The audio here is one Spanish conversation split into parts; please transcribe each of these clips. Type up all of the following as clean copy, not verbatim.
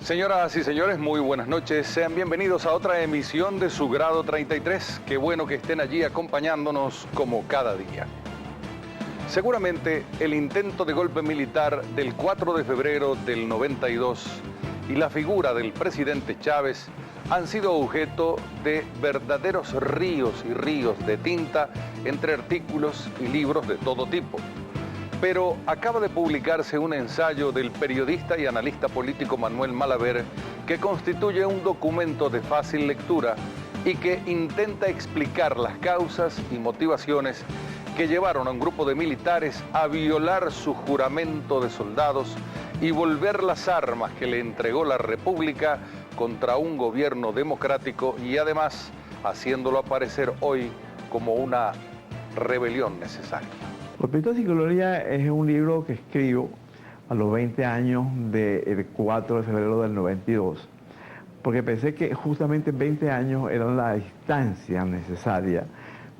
Señoras y señores, muy buenas noches. Sean bienvenidos a otra emisión de Su Grado 33. Qué bueno que estén allí acompañándonos como cada día. Seguramente el intento de golpe militar del 4 de febrero del 92 y la figura del presidente Chávez han sido objeto de verdaderos ríos y ríos de tinta entre artículos y libros de todo tipo. Pero acaba de publicarse un ensayo del periodista y analista político Manuel Malaver que constituye un documento de fácil lectura y que intenta explicar las causas y motivaciones que llevaron a un grupo de militares a violar su juramento de soldados y volver las armas que le entregó la República contra un gobierno democrático y además haciéndolo aparecer hoy como una rebelión necesaria. Golpistas y Gloria es un libro que escribo a los 20 años del 4 de febrero del 92, porque pensé que justamente 20 años era la distancia necesaria,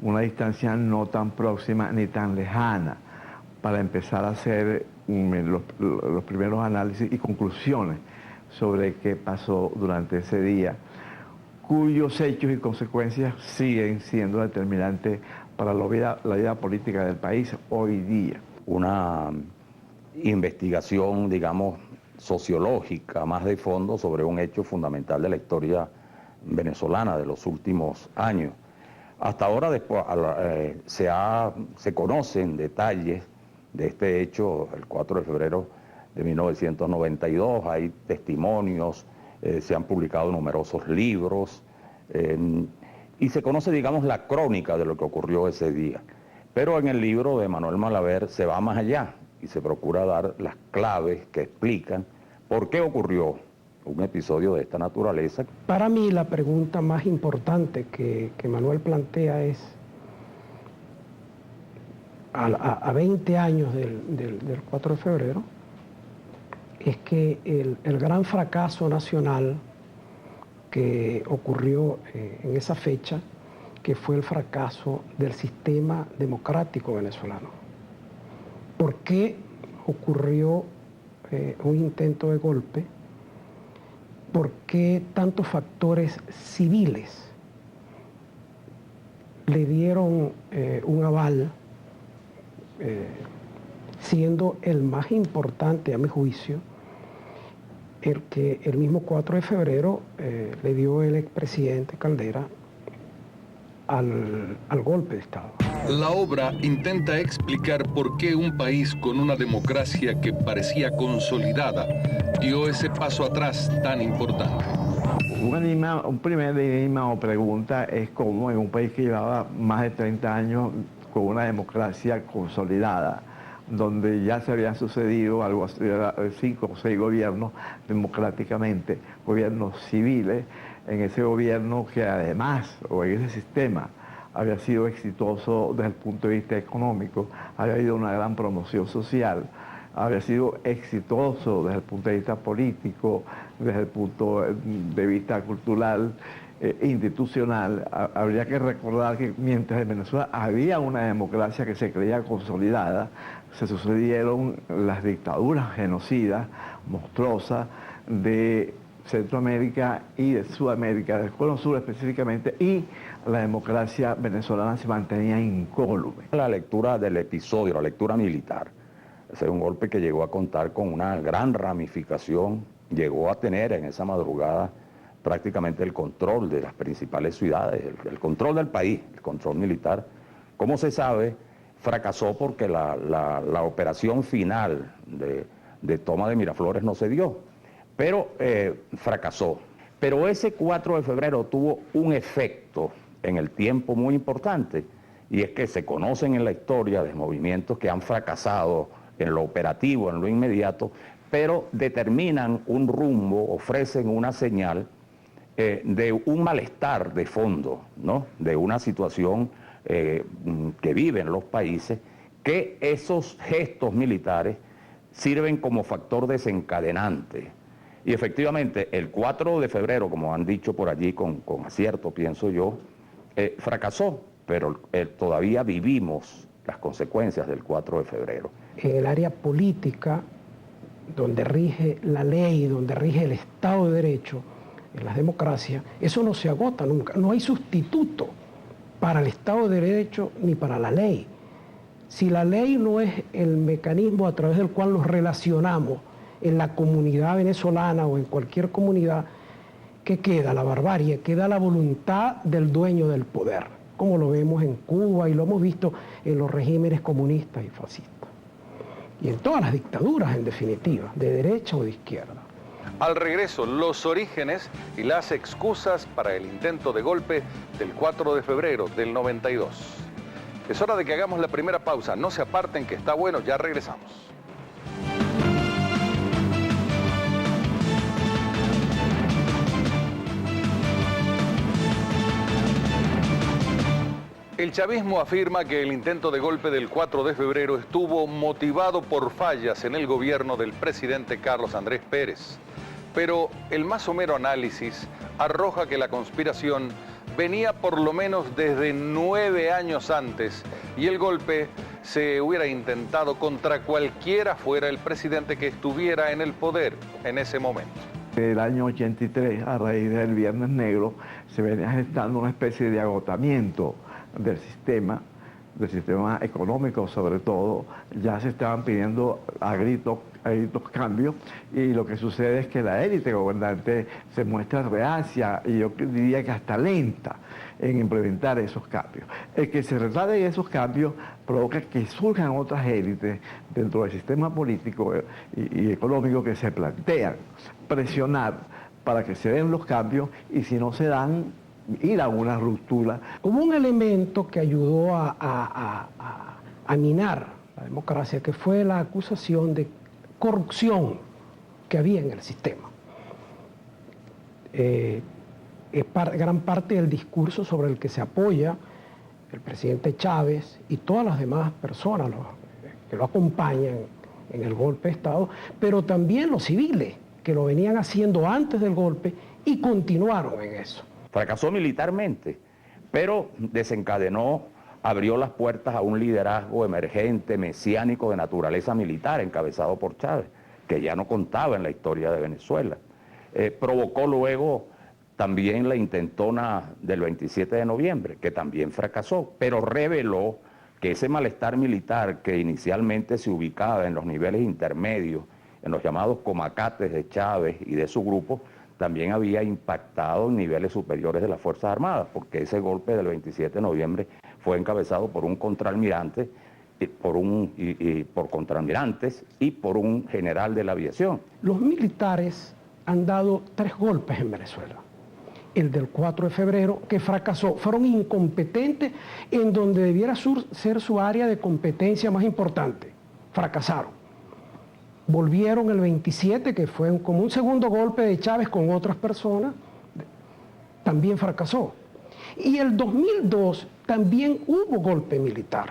una distancia no tan próxima ni tan lejana, para empezar a hacer los primeros análisis y conclusiones sobre qué pasó durante ese día, cuyos hechos y consecuencias siguen siendo determinantes para la vida política del país hoy día. Una investigación, digamos, sociológica, más de fondo, sobre un hecho fundamental de la historia venezolana de los últimos años. Hasta ahora se conocen detalles de este hecho, el 4 de febrero de 1992, hay testimonios, se han publicado numerosos libros, y se conoce, digamos, la crónica de lo que ocurrió ese día. Pero en el libro de Manuel Malaver se va más allá y se procura dar las claves que explican por qué ocurrió un episodio de esta naturaleza. Para mí la pregunta más importante que Manuel plantea es, a 20 años del 4 de febrero, es que el gran fracaso nacional que ocurrió en esa fecha, que fue el fracaso del sistema democrático venezolano. ¿Por qué ocurrió un intento de golpe? ¿Por qué tantos factores civiles le dieron un aval, siendo el más importante, a mi juicio, el que el mismo 4 de febrero le dio el expresidente Caldera al golpe de Estado? La obra intenta explicar por qué un país con una democracia que parecía consolidada dio ese paso atrás tan importante. Un primer enigma o pregunta es cómo en un país que llevaba más de 30 años con una democracia consolidada, donde ya se habían sucedido algo así, 5 o 6 gobiernos democráticamente, gobiernos civiles, en ese gobierno que además, o en ese sistema, había sido exitoso desde el punto de vista económico, había habido una gran promoción social, había sido exitoso desde el punto de vista político, desde el punto de vista cultural, institucional. Habría que recordar que mientras en Venezuela había una democracia que se creía consolidada, se sucedieron las dictaduras genocidas, monstruosas, de Centroamérica y de Sudamérica, del Cono Sur específicamente, y la democracia venezolana se mantenía incólume. La lectura del episodio, la lectura militar, ese es un golpe que llegó a contar con una gran ramificación, llegó a tener en esa madrugada prácticamente el control de las principales ciudades, el control del país, el control militar. Como se sabe, fracasó porque la operación final de toma de Miraflores no se dio, pero fracasó. Pero ese 4 de febrero tuvo un efecto en el tiempo muy importante, y es que se conocen en la historia de movimientos que han fracasado en lo operativo, en lo inmediato, pero determinan un rumbo, ofrecen una señal de un malestar de fondo, ¿no? De una situación que viven los países, que esos gestos militares sirven como factor desencadenante. Y efectivamente, el 4 de febrero, como han dicho por allí con acierto, pienso yo, fracasó, pero todavía vivimos las consecuencias del 4 de febrero. En el área política donde rige la ley, donde rige el Estado de Derecho, en las democracias, eso no se agota nunca. No hay sustituto para el Estado de Derecho ni para la ley. Si la ley no es el mecanismo a través del cual nos relacionamos en la comunidad venezolana o en cualquier comunidad, ¿qué queda? La barbarie, queda la voluntad del dueño del poder, como lo vemos en Cuba y lo hemos visto en los regímenes comunistas y fascistas. Y en todas las dictaduras, en definitiva, de derecha o de izquierda. Al regreso, los orígenes y las excusas para el intento de golpe del 4 de febrero del 92. Es hora de que hagamos la primera pausa. No se aparten, que está bueno, ya regresamos. El chavismo afirma que el intento de golpe del 4 de febrero estuvo motivado por fallas en el gobierno del presidente Carlos Andrés Pérez. Pero el más somero análisis arroja que la conspiración venía por lo menos desde 9 años antes y el golpe se hubiera intentado contra cualquiera fuera el presidente que estuviera en el poder en ese momento. El año 83, a raíz del Viernes Negro, se venía gestando una especie de agotamiento del sistema económico sobre todo. Ya se estaban pidiendo a gritos cambios, y lo que sucede es que la élite gobernante se muestra reacia y yo diría que hasta lenta en implementar esos cambios. El que se retarden esos cambios provoca que surjan otras élites dentro del sistema político y económico que se plantean presionar para que se den los cambios, y si no se dan, ir a una ruptura. Hubo un elemento que ayudó a minar la democracia, que fue la acusación de corrupción que había en el sistema. Es gran parte del discurso sobre el que se apoya el presidente Chávez y todas las demás personas que lo acompañan en el golpe de Estado, pero también los civiles que lo venían haciendo antes del golpe y continuaron en eso. Fracasó militarmente, pero desencadenó, abrió las puertas a un liderazgo emergente, mesiánico de naturaleza militar, encabezado por Chávez, que ya no contaba en la historia de Venezuela. Provocó luego también la intentona del 27 de noviembre, que también fracasó, pero reveló que ese malestar militar que inicialmente se ubicaba en los niveles intermedios, en los llamados comacates de Chávez y de su grupo, también había impactado en niveles superiores de las Fuerzas Armadas, porque ese golpe del 27 de noviembre fue encabezado por un contraalmirante, por contraalmirantes y por un general de la aviación. Los militares han dado 3 golpes en Venezuela. El del 4 de febrero, que fracasó, fueron incompetentes en donde debiera ser su área de competencia más importante. Fracasaron. Volvieron el 27, que fue como un segundo golpe de Chávez con otras personas, también fracasó. Y el 2002 también hubo golpe militar,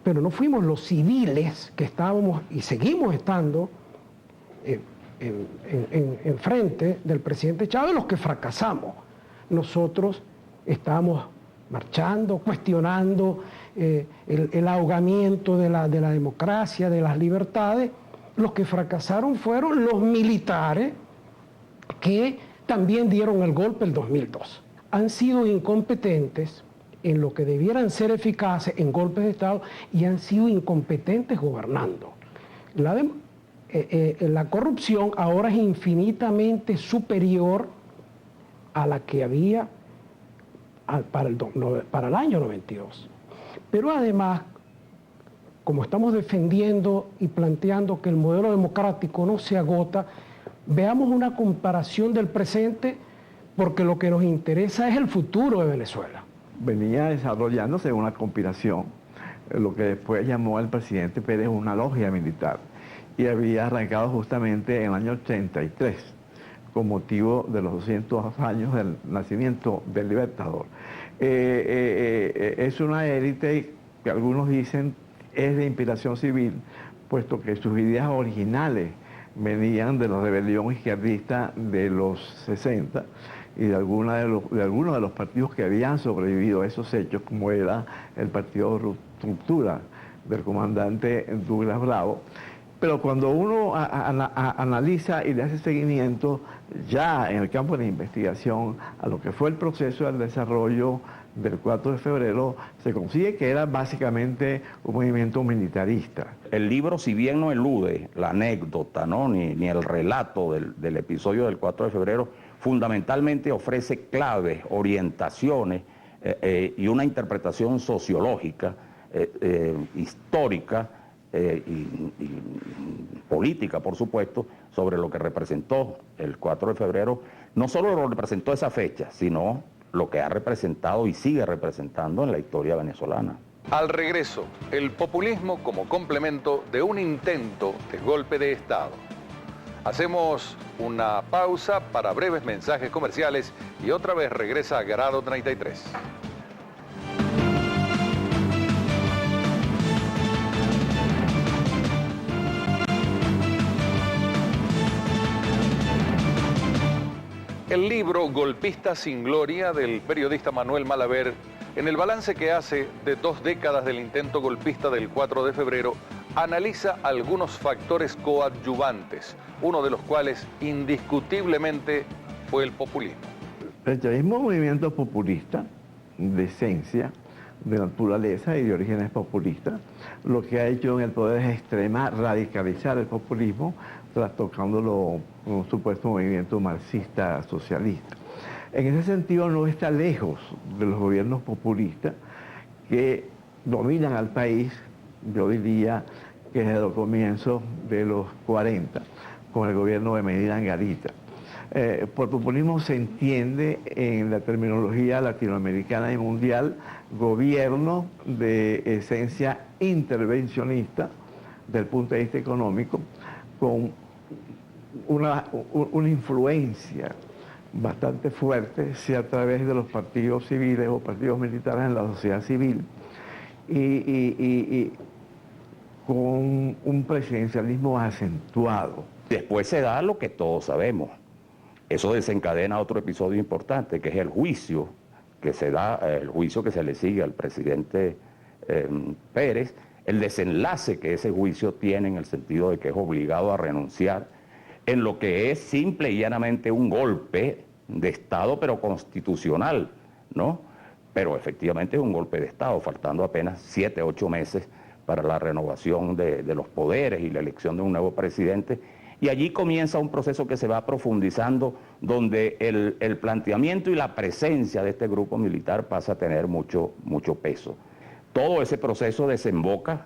pero no fuimos los civiles que estábamos y seguimos estando en frente del presidente Chávez los que fracasamos. Nosotros estábamos marchando, cuestionando el ahogamiento de la democracia, de las libertades. Los que fracasaron fueron los militares que también dieron el golpe el 2002. Han sido incompetentes en lo que debieran ser eficaces en golpes de Estado y han sido incompetentes gobernando. La corrupción ahora es infinitamente superior a la que había para el año 92. Pero además, como estamos defendiendo y planteando que el modelo democrático no se agota, veamos una comparación del presente, porque lo que nos interesa es el futuro de Venezuela. Venía desarrollándose una conspiración, lo que después llamó al presidente Pérez una logia militar, y había arrancado justamente en el año 83, con motivo de los 200 años del nacimiento del Libertador. Es una élite que algunos dicen es de inspiración civil, puesto que sus ideas originales venían de la rebelión izquierdista de los 60 y de algunos de los partidos que habían sobrevivido a esos hechos, como era el Partido Ruptura del comandante Douglas Bravo. Pero cuando uno analiza y le hace seguimiento ya en el campo de la investigación a lo que fue el proceso del desarrollo del 4 de febrero, se consigue que era básicamente un movimiento militarista. El libro, si bien no elude la anécdota, ¿no? ni el relato del episodio del 4 de febrero, fundamentalmente ofrece claves, orientaciones y una interpretación sociológica, histórica y política, por supuesto, sobre lo que representó el 4 de febrero. No solo lo representó esa fecha, sino lo que ha representado y sigue representando en la historia venezolana. Al regreso, el populismo como complemento de un intento de golpe de Estado. Hacemos una pausa para breves mensajes comerciales y otra vez regresa a Grado 33. El libro Golpista sin Gloria del periodista Manuel Malaver, en el balance que hace de 2 décadas del intento golpista del 4 de febrero, analiza algunos factores coadyuvantes, uno de los cuales indiscutiblemente fue el populismo. El chavismo es un movimiento populista, de esencia, de naturaleza y de orígenes populistas. Lo que ha hecho en el poder es extremar, radicalizar el populismo, trastocándolo con un supuesto movimiento marxista socialista. En ese sentido no está lejos de los gobiernos populistas que dominan al país, yo diría que desde los comienzos de los 40, con el gobierno de Medina Angarita. Por populismo se entiende en la terminología latinoamericana y mundial gobierno de esencia intervencionista desde el punto de vista económico, con una influencia bastante fuerte, sea a través de los partidos civiles o partidos militares en la sociedad civil, y con un presidencialismo acentuado. Después se da lo que todos sabemos. Eso desencadena otro episodio importante, que es el juicio que se da, el juicio que se le sigue al presidente Pérez, el desenlace que ese juicio tiene en el sentido de que es obligado a renunciar en lo que es simple y llanamente un golpe de Estado, pero constitucional, ¿no? Pero efectivamente es un golpe de Estado, faltando apenas 7, 8 meses para la renovación de los poderes y la elección de un nuevo presidente. Y allí comienza un proceso que se va profundizando, donde el planteamiento y la presencia de este grupo militar pasa a tener mucho peso. Todo ese proceso desemboca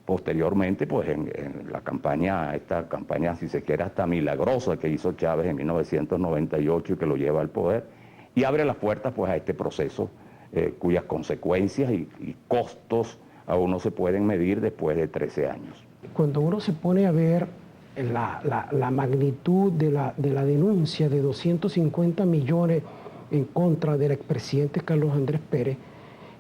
posteriormente pues, en la campaña, esta campaña, si se quiere, hasta milagrosa que hizo Chávez en 1998 y que lo lleva al poder, y abre las puertas pues, a este proceso cuyas consecuencias y costos aún no se pueden medir después de 13 años. Cuando uno se pone a ver la magnitud de la denuncia de 250 millones en contra del expresidente Carlos Andrés Pérez,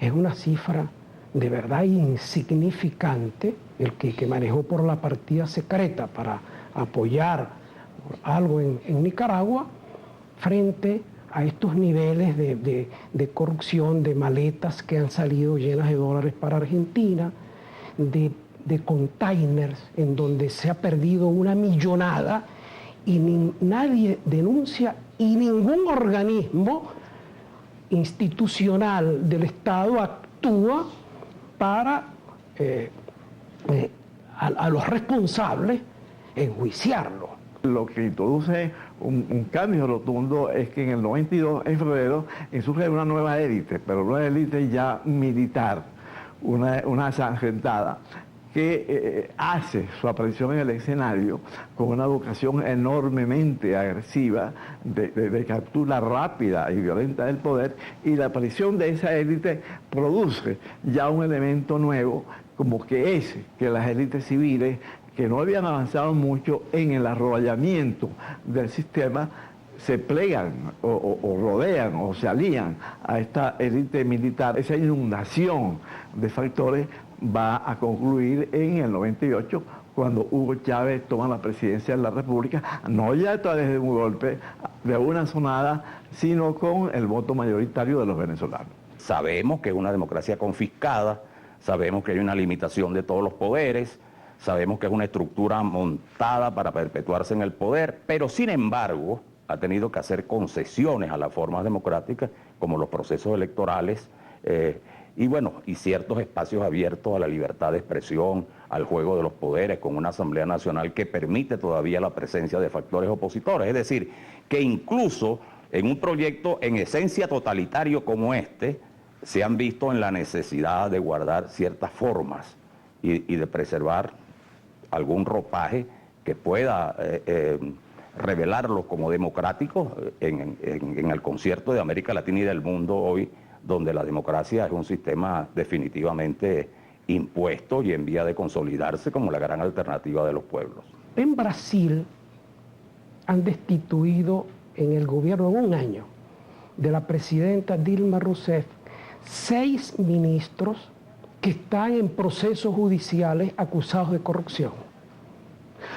es una cifra de verdad insignificante, el que manejó por la partida secreta para apoyar algo en Nicaragua, frente a estos niveles de corrupción, de maletas que han salido llenas de dólares para Argentina, de containers en donde se ha perdido una millonada y nadie denuncia y ningún organismo institucional del Estado actúa para a los responsables enjuiciarlos. Lo que introduce un cambio rotundo es que en el 92, en febrero, surge una nueva élite, pero una élite ya militar, una sargentada, que hace su aparición en el escenario con una vocación enormemente agresiva de captura rápida y violenta del poder, y la aparición de esa élite produce ya un elemento nuevo, como que las élites civiles, que no habían avanzado mucho en el arrollamiento del sistema, se plegan o rodean o se alían a esta élite militar. Esa inundación de factores va a concluir en el 98, cuando Hugo Chávez toma la presidencia de la República, no ya a través de un golpe, de una sonada, sino con el voto mayoritario de los venezolanos. Sabemos que es una democracia confiscada, sabemos que hay una limitación de todos los poderes, sabemos que es una estructura montada para perpetuarse en el poder, pero sin embargo ha tenido que hacer concesiones a las formas democráticas, como los procesos electorales, y ciertos espacios abiertos a la libertad de expresión, al juego de los poderes, con una Asamblea Nacional que permite todavía la presencia de factores opositores. Es decir, que incluso en un proyecto en esencia totalitario como este, se han visto en la necesidad de guardar ciertas formas y de preservar algún ropaje que pueda revelarlos como democráticos en el concierto de América Latina y del mundo hoy, donde la democracia es un sistema definitivamente impuesto y en vía de consolidarse como la gran alternativa de los pueblos. En Brasil han destituido en el gobierno en un año de la presidenta Dilma Rousseff 6 ministros que están en procesos judiciales acusados de corrupción.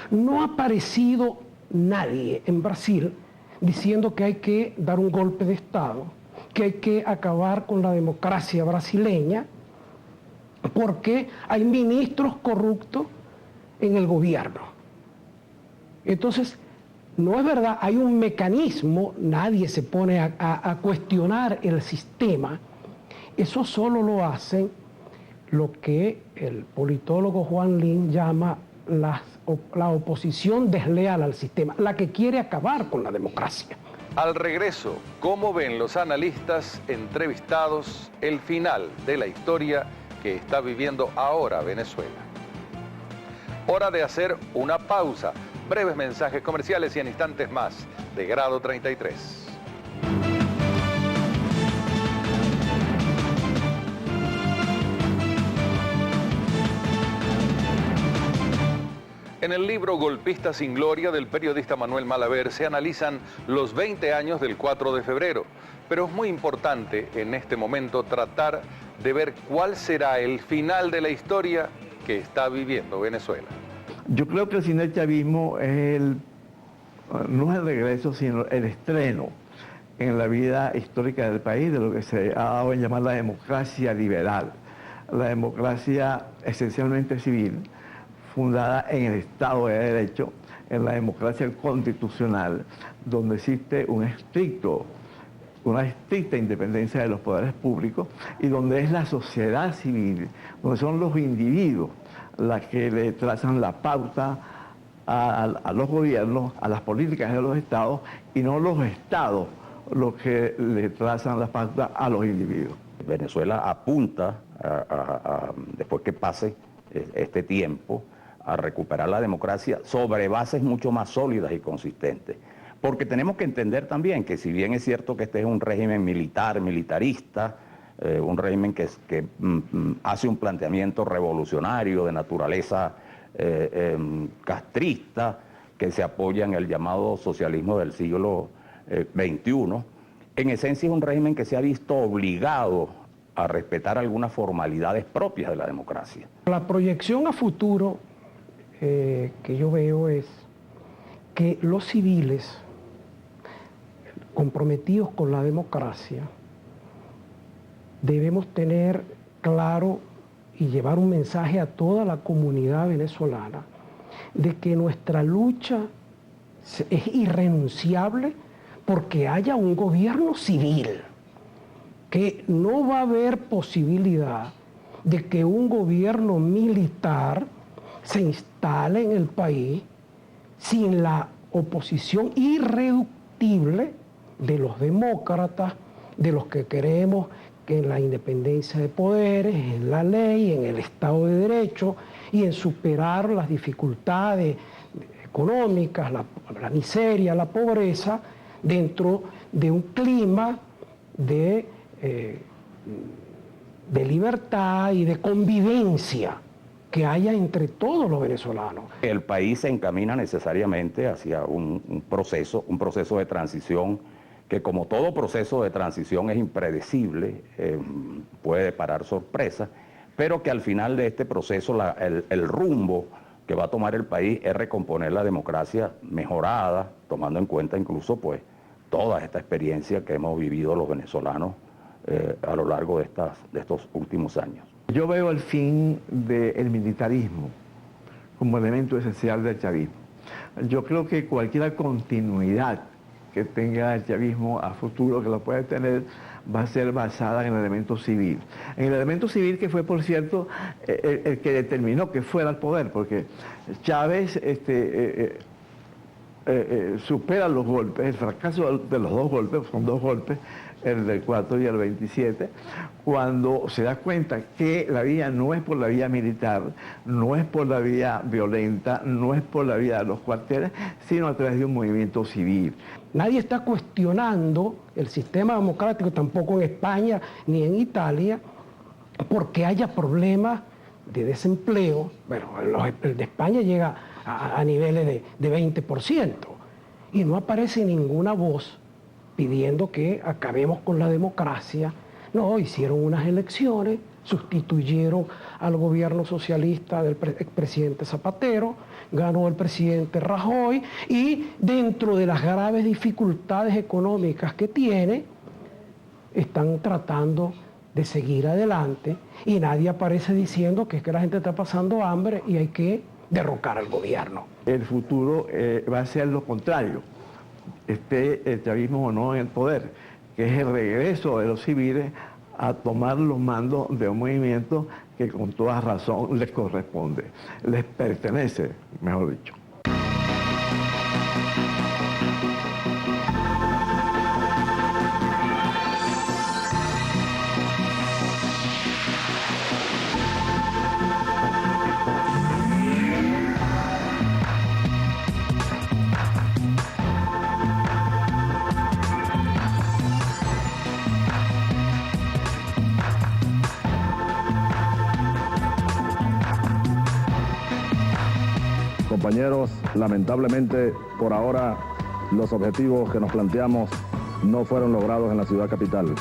No ha aparecido nadie en Brasil diciendo que hay que dar un golpe de Estado, que hay que acabar con la democracia brasileña, porque hay ministros corruptos en el gobierno. Entonces, no es verdad, hay un mecanismo, nadie se pone a cuestionar el sistema. Eso solo lo hacen lo que el politólogo Juan Lin llama la oposición desleal al sistema, la que quiere acabar con la democracia. Al regreso, ¿cómo ven los analistas entrevistados el final de la historia que está viviendo ahora Venezuela? Hora de hacer una pausa. Breves mensajes comerciales y en instantes más de Grado 33. En el libro Golpista sin Gloria del periodista Manuel Malaver se analizan los 20 años del 4 de febrero, pero es muy importante en este momento tratar de ver cuál será el final de la historia que está viviendo Venezuela. Yo creo que el fin del chavismo no es el regreso, sino el estreno en la vida histórica del país de lo que se ha dado en llamar la democracia liberal, la democracia esencialmente civil, fundada en el Estado de Derecho, en la democracia constitucional, donde existe una estricta independencia de los poderes públicos y donde es la sociedad civil, donde son los individuos las que le trazan la pauta a los gobiernos, a las políticas de los estados, y no los estados los que le trazan la pauta a los individuos. Venezuela apunta, después que pase este tiempo, a recuperar la democracia sobre bases mucho más sólidas y consistentes. Porque tenemos que entender también que si bien es cierto que este es un régimen militarista, un régimen que hace un planteamiento revolucionario de naturaleza castrista, que se apoya en el llamado socialismo del siglo XXI, en esencia es un régimen que se ha visto obligado a respetar algunas formalidades propias de la democracia. La proyección a futuro que yo veo es que los civiles comprometidos con la democracia debemos tener claro y llevar un mensaje a toda la comunidad venezolana de que nuestra lucha es irrenunciable porque haya un gobierno civil, que no va a haber posibilidad de que un gobierno militar se instale en el país sin la oposición irreductible de los demócratas, de los que queremos que en la independencia de poderes, en la ley, en el Estado de Derecho y en superar las dificultades económicas, la miseria, la pobreza, dentro de un clima de libertad y de convivencia que haya entre todos los venezolanos. El país se encamina necesariamente hacia un proceso de transición que, como todo proceso de transición, es impredecible, puede deparar sorpresas, pero que al final de este proceso el rumbo que va a tomar el país es recomponer la democracia mejorada, tomando en cuenta incluso pues toda esta experiencia que hemos vivido los venezolanos a lo largo de estos últimos años. Yo veo el fin del militarismo como elemento esencial del chavismo. Yo creo que cualquier continuidad que tenga el chavismo a futuro, que lo puede tener, va a ser basada en el elemento civil. En el elemento civil que fue, por cierto, el que determinó que fuera el poder, porque Chávez supera los golpes, el fracaso de los dos golpes, son dos golpes, el del 4 y el 27, cuando se da cuenta que la vía no es por la vía militar, no es por la vía violenta, no es por la vía de los cuarteles, sino a través de un movimiento civil. Nadie está cuestionando el sistema democrático, tampoco en España ni en Italia, porque haya problemas de desempleo. Bueno, el de España llega a niveles de 20%, y no aparece ninguna voz pidiendo que acabemos con la democracia. No, hicieron unas elecciones, sustituyeron al gobierno socialista del expresidente Zapatero, ganó el presidente Rajoy, y dentro de las graves dificultades económicas que tiene, están tratando de seguir adelante, y nadie aparece diciendo que es que la gente está pasando hambre y hay que derrocar al gobierno. El futuro va a ser lo contrario, esté el chavismo o no en el poder, que es el regreso de los civiles a tomar los mandos de un movimiento que con toda razón les corresponde, les pertenece, mejor dicho. Compañeros, lamentablemente por ahora los objetivos que nos planteamos no fueron logrados en la ciudad capital.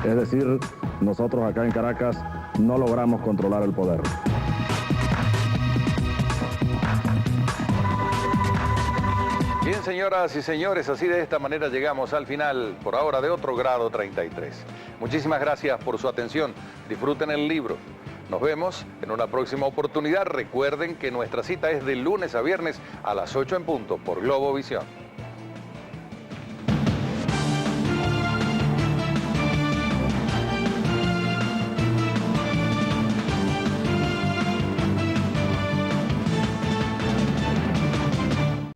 Es decir, nosotros acá en Caracas no logramos controlar el poder. Bien, señoras y señores, así de esta manera llegamos al final, por ahora, de otro grado 33. Muchísimas gracias por su atención. Disfruten el libro. Nos vemos en una próxima oportunidad. Recuerden que nuestra cita es de lunes a viernes a las 8 en punto por Globovisión.